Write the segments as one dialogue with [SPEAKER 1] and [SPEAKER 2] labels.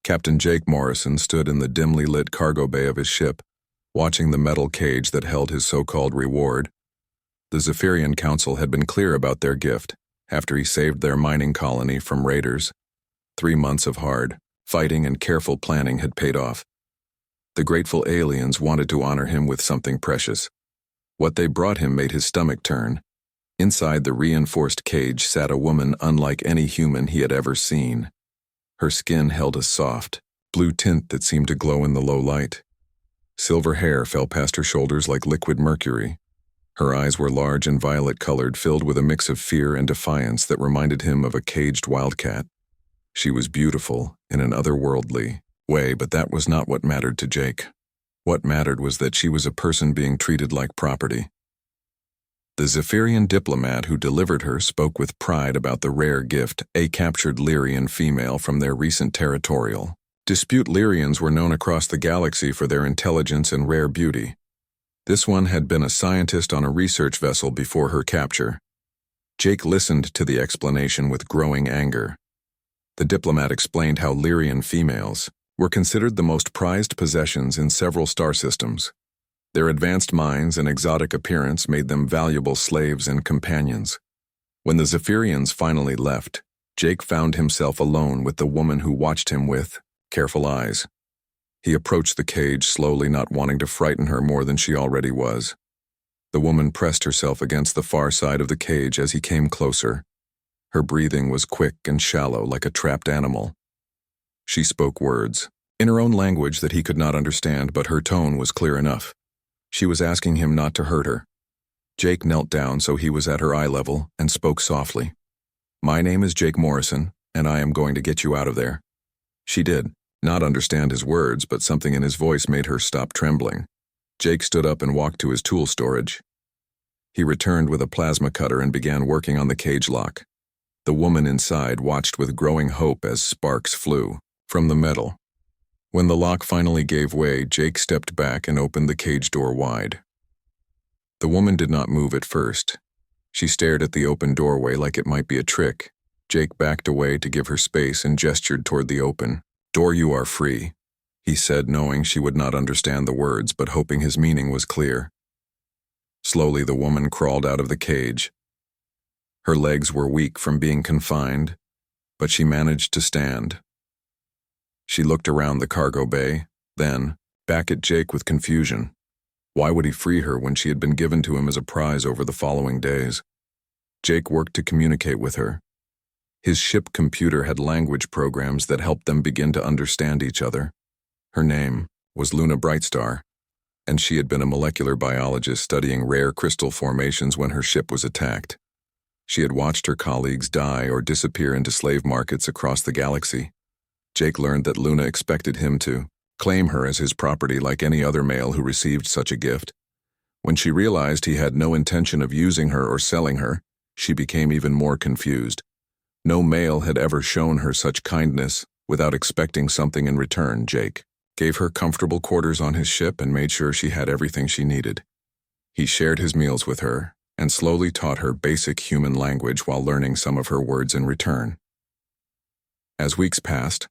[SPEAKER 1] Captain Jake Morrison stood in the dimly lit cargo bay of his ship, watching the metal cage that held his so-called reward. The Zephyrian Council had been clear about their gift after he saved their mining colony from raiders. 3 months of hard fighting and careful planning had paid off. The grateful aliens wanted to honor him with something precious. What they brought him made his stomach turn. Inside the reinforced cage sat a woman unlike any human he had ever seen. Her skin held a soft, blue tint that seemed to glow in the low light. Silver hair fell past her shoulders like liquid mercury. Her eyes were large and violet-colored, filled with a mix of fear and defiance that reminded him of a caged wildcat. She was beautiful in an otherworldly way, but that was not what mattered to Jake. What mattered was that she was a person being treated like property. The Zephyrian diplomat who delivered her spoke with pride about the rare gift, a captured Lyrian female from their recent territorial dispute. Lyrians were known across the galaxy for their intelligence and rare beauty. This one had been a scientist on a research vessel before her capture. Jake listened to the explanation with growing anger. The diplomat explained how Lyrian females were considered the most prized possessions in several star systems. Their advanced minds and exotic appearance made them valuable slaves and companions. When the Zephyrians finally left, Jake found himself alone with the woman who watched him with careful eyes. He approached the cage slowly, not wanting to frighten her more than she already was. The woman pressed herself against the far side of the cage as he came closer. Her breathing was quick and shallow, like a trapped animal. She spoke words in her own language that he could not understand, but her tone was clear enough. She was asking him not to hurt her. Jake knelt down so he was at her eye level and spoke softly. "My name is Jake Morrison, and I am going to get you out of there." She did not understand his words, but something in his voice made her stop trembling. Jake stood up and walked to his tool storage. He returned with a plasma cutter and began working on the cage lock. The woman inside watched with growing hope as sparks flew from the metal. When the lock finally gave way, Jake stepped back and opened the cage door wide. The woman did not move at first. She stared at the open doorway like it might be a trick. Jake backed away to give her space and gestured toward the open door. "You are free," he said, knowing she would not understand the words, but hoping his meaning was clear. Slowly, the woman crawled out of the cage. Her legs were weak from being confined, but she managed to stand. She looked around the cargo bay, then back at Jake with confusion. Why would he free her when she had been given to him as a prize over the following days? Jake worked to communicate with her. His ship computer had language programs that helped them begin to understand each other. Her name was Luna Brightstar, and she had been a molecular biologist studying rare crystal formations when her ship was attacked. She had watched her colleagues die or disappear into slave markets across the galaxy. Jake learned that Luna expected him to claim her as his property like any other male who received such a gift. When she realized he had no intention of using her or selling her, she became even more confused. No male had ever shown her such kindness without expecting something in return. Jake gave her comfortable quarters on his ship and made sure she had everything she needed. He shared his meals with her and slowly taught her basic human language while learning some of her words in return. As weeks passed,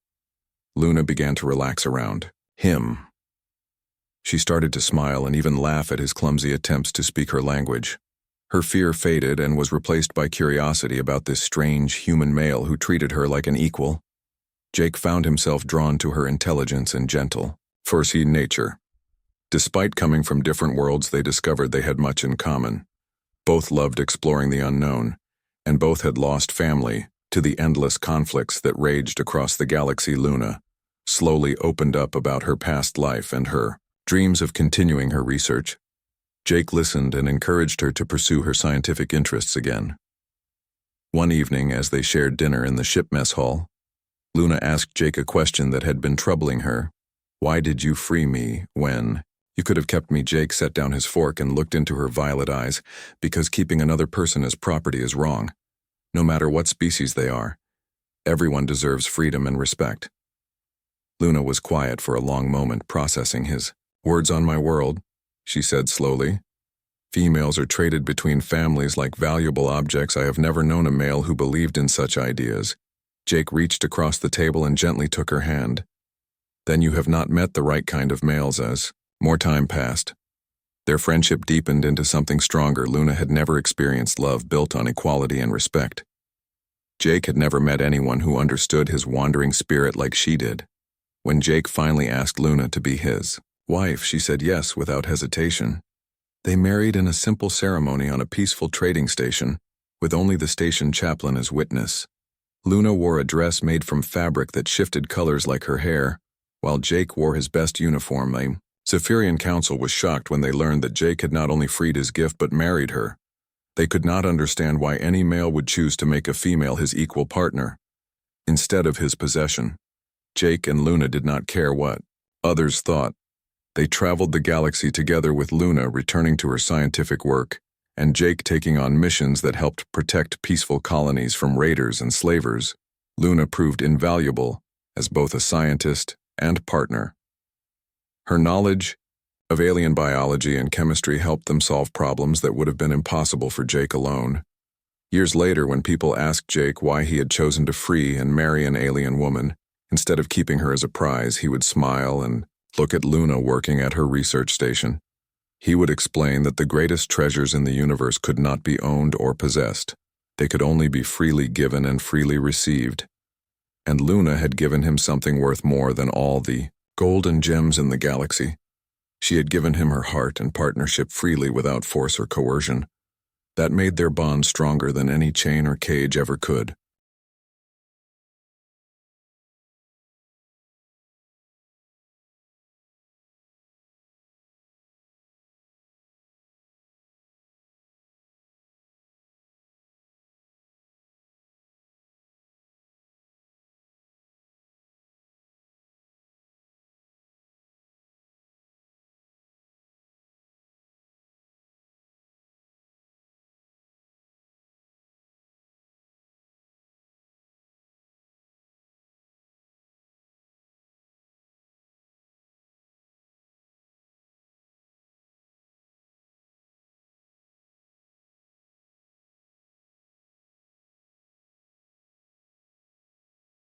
[SPEAKER 1] Luna began to relax around him. She started to smile and even laugh at his clumsy attempts to speak her language. Her fear faded and was replaced by curiosity about this strange human male who treated her like an equal. Jake found himself drawn to her intelligence and gentle, foreseen nature. Despite coming from different worlds, they discovered they had much in common. Both loved exploring the unknown, and both had lost family to the endless conflicts that raged across the galaxy. Luna slowly opened up about her past life and her dreams of continuing her research. Jake listened and encouraged her to pursue her scientific interests again. One evening, as they shared dinner in the ship mess hall, Luna asked Jake a question that had been troubling her. "Why did you free me when you could have kept me?" Jake set down his fork and looked into her violet eyes. "Because keeping another person as property is wrong. No matter what species they are, everyone deserves freedom and respect." Luna was quiet for a long moment, processing his words. "On my world," she said slowly, "females are traded between families like valuable objects. I have never known a male who believed in such ideas." Jake reached across the table and gently took her hand. Then you have not met the right kind of males. As more time passed, their friendship deepened into something stronger. Luna had never experienced love built on equality and respect. Jake had never met anyone who understood his wandering spirit like she did. When Jake finally asked Luna to be his wife, she said yes without hesitation. They married in a simple ceremony on a peaceful trading station, with only the station chaplain as witness. Luna wore a dress made from fabric that shifted colors like her hair, while Jake wore his best uniform. The Zephyrian Council was shocked when they learned that Jake had not only freed his gift but married her. They could not understand why any male would choose to make a female his equal partner, instead of his possession. Jake and Luna did not care what others thought. They traveled the galaxy together, with Luna returning to her scientific work, and Jake taking on missions that helped protect peaceful colonies from raiders and slavers. Luna proved invaluable as both a scientist and partner. Her knowledge of alien biology and chemistry helped them solve problems that would have been impossible for Jake alone. Years later, when people asked Jake why he had chosen to free and marry an alien woman, instead of keeping her as a prize, he would smile and look at Luna working at her research station. He would explain that the greatest treasures in the universe could not be owned or possessed. They could only be freely given and freely received. And Luna had given him something worth more than all the gold and gems in the galaxy. She had given him her heart and partnership freely without force or coercion. That made their bond stronger than any chain or cage ever could.